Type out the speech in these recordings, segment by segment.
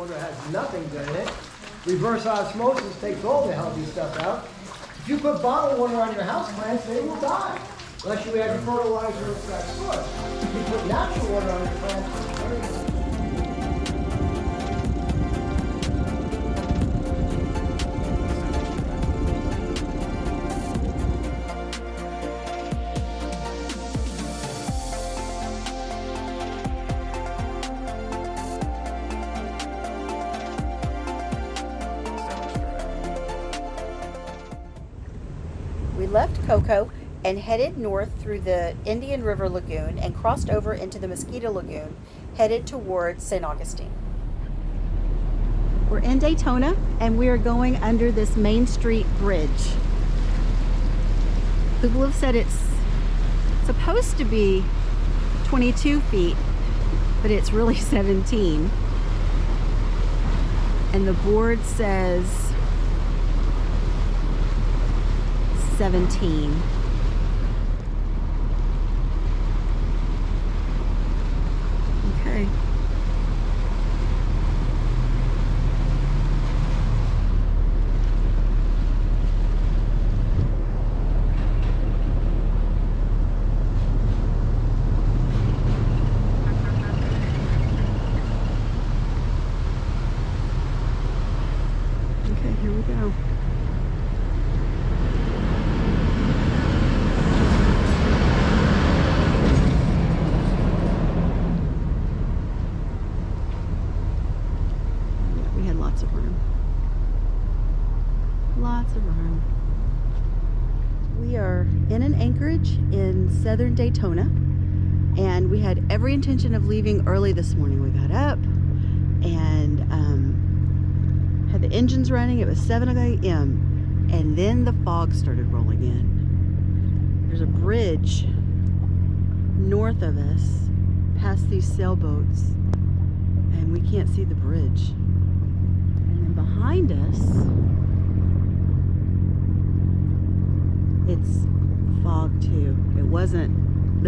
water has nothing in it. Reverse osmosis takes all the healthy stuff out. If you put bottled water on your house plants, they will die. Unless you add fertilizer or that sort. If you put natural water on your plants, We left Cocoa and headed north through the Indian River Lagoon and crossed over into the Mosquito Lagoon, headed towards St. Augustine. We're in Daytona and we are going under this Main Street bridge. People have said it's supposed to be 22 feet, but it's really 17. And the board says 17. Okay. Okay, here we go. Lots of room. Lots of room. We are in an anchorage in southern Daytona, and we had every intention of leaving early this morning. We got up and had the engines running. It was 7 a.m. and then the fog started rolling in. There's a bridge north of us past these sailboats, and we can't see the bridge. Behind us, it's fog too. There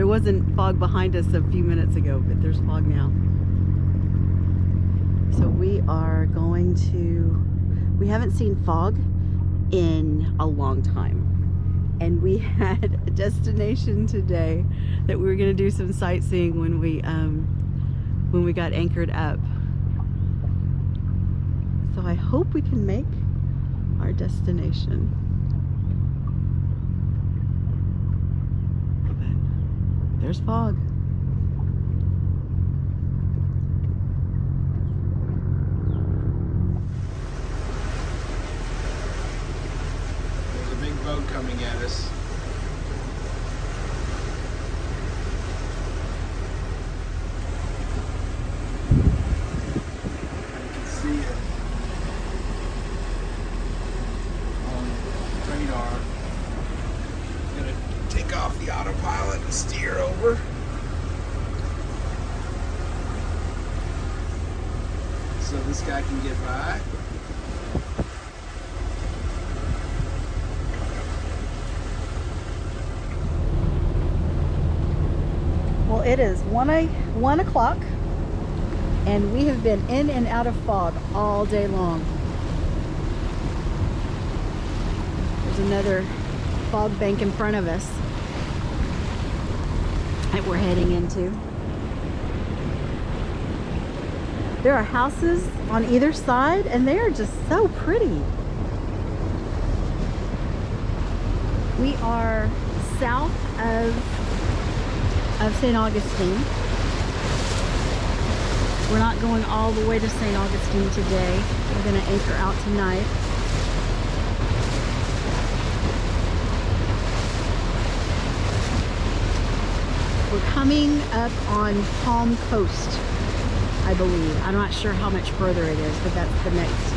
wasn't fog behind us a few minutes ago, but there's fog now. So we haven't seen fog in a long time. And we had a destination today that we were gonna do some sightseeing when we got anchored up. So I hope we can make our destination. But there's fog. There's a big boat coming at us. I can see it. Gonna take off the autopilot and steer over. So this guy can get by. Well, it is 1 o'clock and we have been in and out of fog all day long. There's another fog bank in front of us that we're heading into. There are houses on either side and they are just so pretty. We are south of St. Augustine. We're not going all the way to St. Augustine today. We're going to anchor out tonight. We're coming up on Palm Coast, I believe. I'm not sure how much further it is, but that's the next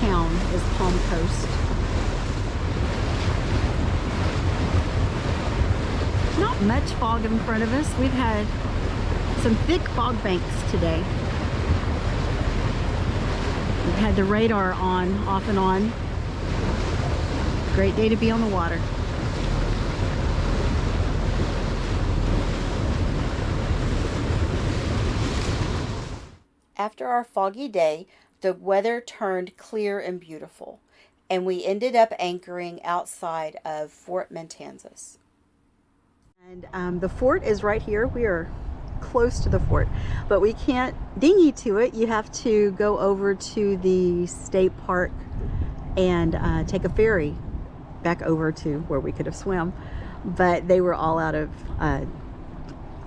town is Palm Coast. Not much fog in front of us. We've had some thick fog banks today. We've had the radar on, off and on. Great day to be on the water. After our foggy day, the weather turned clear and beautiful, and we ended up anchoring outside of Fort Matanzas. And the fort is right here. We are close to the fort, but we can't dinghy to it. You have to go over to the state park and take a ferry back over to where we could have swam, but they were all out of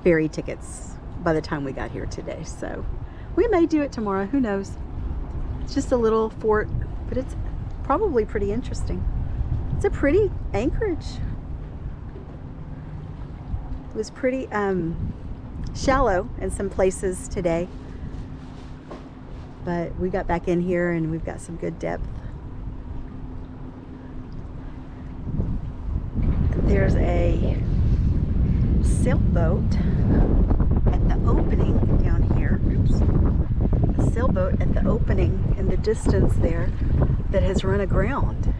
ferry tickets by the time we got here today, so we may do it tomorrow. Who knows? It's just a little fort, but it's probably pretty interesting. It's a pretty anchorage. It was pretty shallow in some places today, but we got back in here and we've got some good depth. There's a sailboat at the opening down here. Oops. A sailboat at the opening in the distance there that has run aground.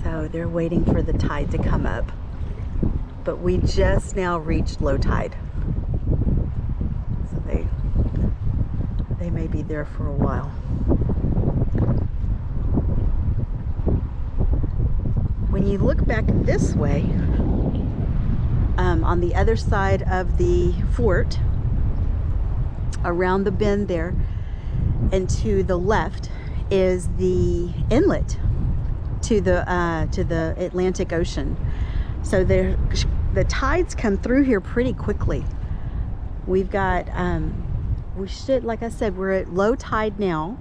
So they're waiting for the tide to come up. But we just now reached low tide. So they may be there for a while. When you look back this way, on the other side of the fort, around the bend there, and to the left is the inlet to the Atlantic Ocean. So the tides come through here pretty quickly. We've got, we should, like I said, we're at low tide now,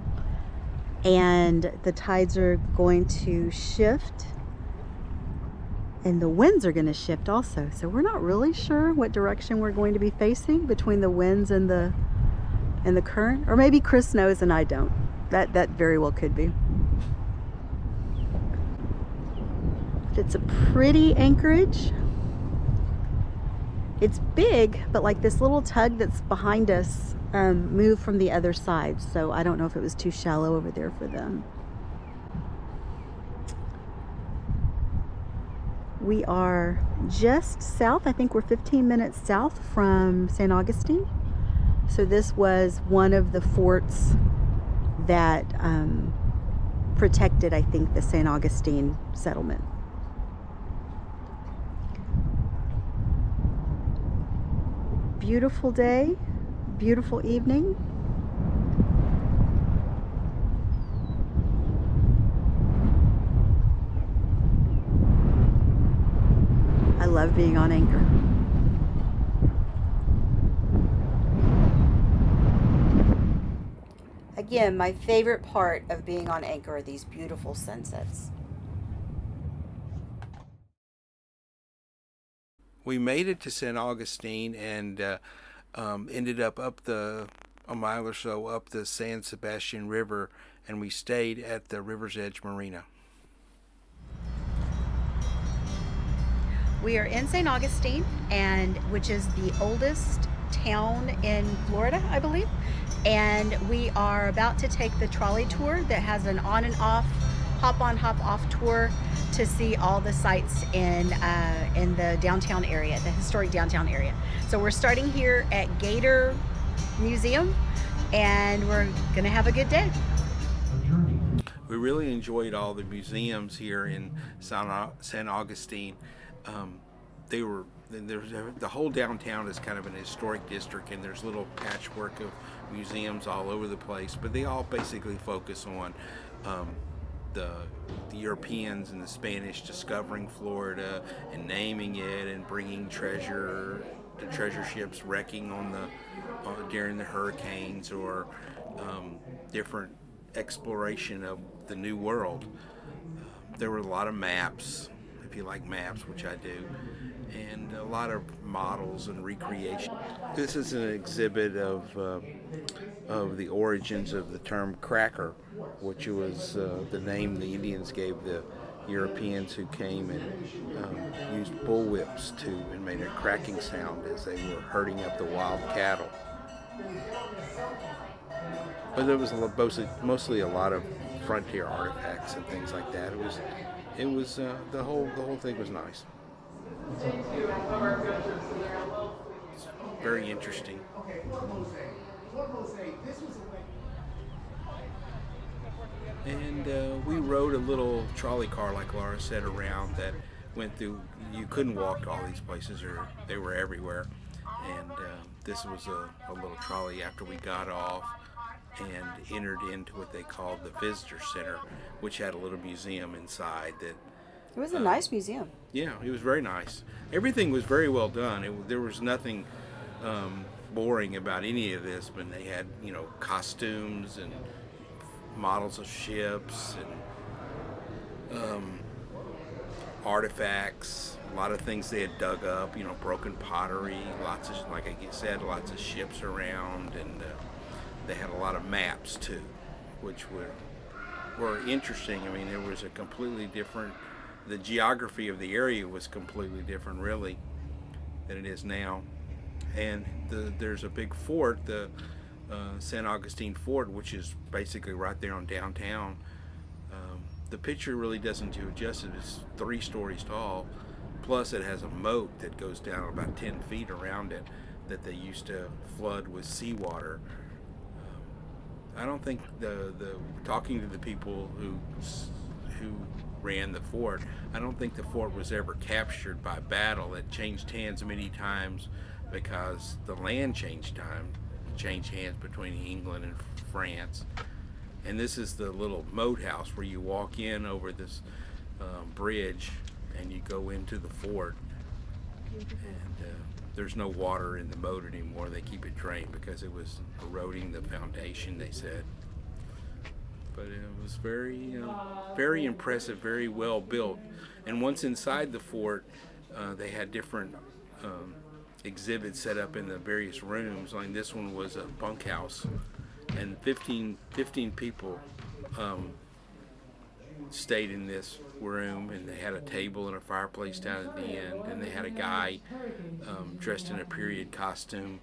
and the tides are going to shift, and the winds are going to shift also. So we're not really sure what direction we're going to be facing between the winds and the current, or maybe Chris knows and I don't. That very well could be. It's a pretty anchorage. It's big, but like this little tug that's behind us moved from the other side, so I don't know if it was too shallow over there for them. We are just south, I think we're 15 minutes south from St. Augustine. So this was one of the forts that protected, I think, the St. Augustine settlement. Beautiful day, beautiful evening. I love being on anchor. Again, my favorite part of being on anchor are these beautiful sunsets. We made it to St. Augustine and ended up a mile or so up the San Sebastian River, and we stayed at the River's Edge Marina. We are in St. Augustine, which is the oldest town in Florida, I believe. And we are about to take the trolley tour that has an on and off, hop on, hop off tour to see all the sites in the downtown area, the historic downtown area. So we're starting here at Gator Museum, and we're gonna have a good day. We really enjoyed all the museums here in St. Augustine. The whole downtown is kind of an historic district, and there's little patchwork of museums all over the place, but they all basically focus on the Europeans and the Spanish discovering Florida and naming it and bringing treasure ships wrecking during the hurricanes, or different exploration of the New World. There were a lot of maps, if you like maps, which I do, and a lot of models and recreation. This is an exhibit of the origins of the term cracker, which was the name the Indians gave the Europeans who came and used bullwhips and made a cracking sound as they were herding up the wild cattle. But there was mostly a lot of frontier artifacts and things like that. It was the whole thing was nice. It's very interesting. And we rode a little trolley car, like Laura said, around that went through. You couldn't walk to all these places, or they were everywhere. And this was a little trolley after we got off and entered into what they called the visitor center, which had a little museum inside. That It was a nice museum. Yeah, it was very nice. Everything was very well done. There was nothing boring about any of this, but they had, costumes and models of ships and artifacts, a lot of things they had dug up, broken pottery, lots of, like I said, lots of ships around, and they had a lot of maps too, which were interesting. I mean, there was a completely different, the geography of the area was completely different really than it is now. And there's a big fort, the St. Augustine Fort, which is basically right there on downtown. The picture really doesn't do it justice. It's 3 stories tall, plus it has a moat that goes down about 10 feet around it that they used to flood with seawater. I don't think the talking to the people who ran the fort, I don't think the fort was ever captured by battle. It changed hands many times because the land changed hands between England and France. And this is the little moat house where you walk in over this bridge and you go into the fort. And there's no water in the moat anymore. They keep it drained because it was eroding the foundation, they said. But it was very impressive, very well built. And once inside the fort, they had different exhibits set up in the various rooms. Like this one was a bunkhouse, and 15 people stayed in this room, and they had a table and a fireplace down at the end, and they had a guy dressed in a period costume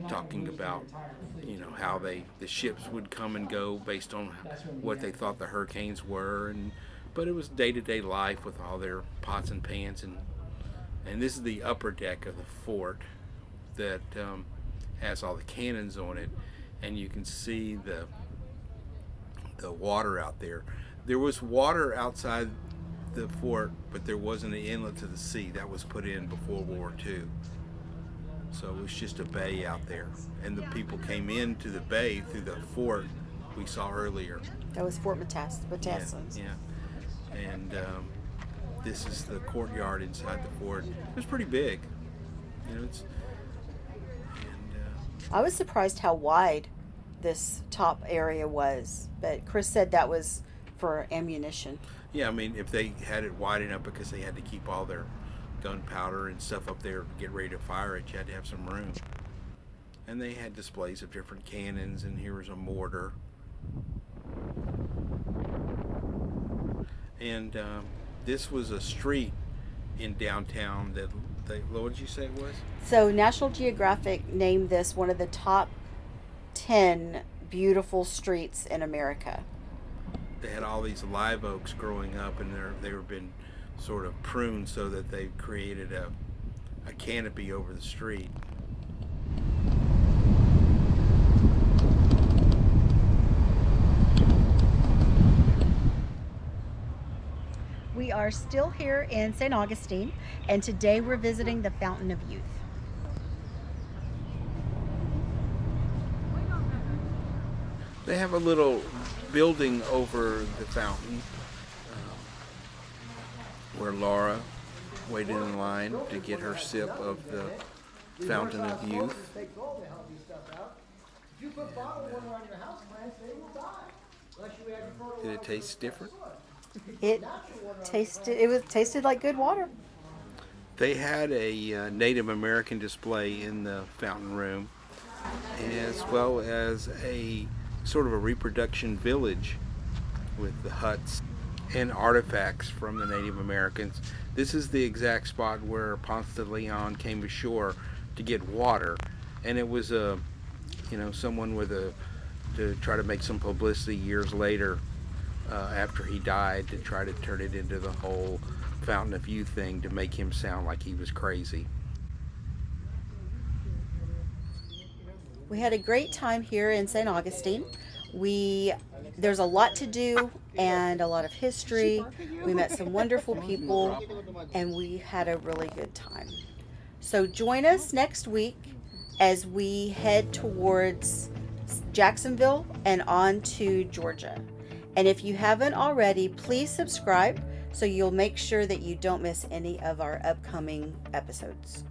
talking about how the ships would come and go based on what they thought the hurricanes were, but it was day-to-day life with all their pots and pans, and this is the upper deck of the fort that has all the cannons on it, and you can see the water out there. There was water outside the fort, but there wasn't an inlet to the sea. That was put in before World War II. So it was just a bay out there. And the people came into the bay through the fort we saw earlier. That was Fort Matanzas. Yeah. And this is the courtyard inside the fort. It was pretty big. I was surprised how wide this top area was, but Chris said that was for ammunition. Yeah, I mean, if they had it wide enough because they had to keep all their gunpowder and stuff up there to get ready to fire it, you had to have some room. And they had displays of different cannons, and here was a mortar. And this was a street in downtown that what did you say it was? So National Geographic named this one of the top 10 beautiful streets in America. They had all these live oaks growing up, and they were been sort of pruned so that they created a canopy over the street. We are still here in St. Augustine, and today we're visiting the Fountain of Youth. They have a little building over the fountain where Laura waited in line to get her sip of the Fountain of Youth. Did it taste different? It tasted like good water. They had a Native American display in the fountain room, as well as a sort of a reproduction village with the huts and artifacts from the Native Americans. This is the exact spot where Ponce de Leon came ashore to get water, and it was someone to try to make some publicity years later after he died, to try to turn it into the whole Fountain of Youth thing, to make him sound like he was crazy. We had a great time here in St. Augustine. There's a lot to do and a lot of history. We met some wonderful people and we had a really good time. So join us next week as we head towards Jacksonville and on to Georgia. And if you haven't already, please subscribe so you'll make sure that you don't miss any of our upcoming episodes.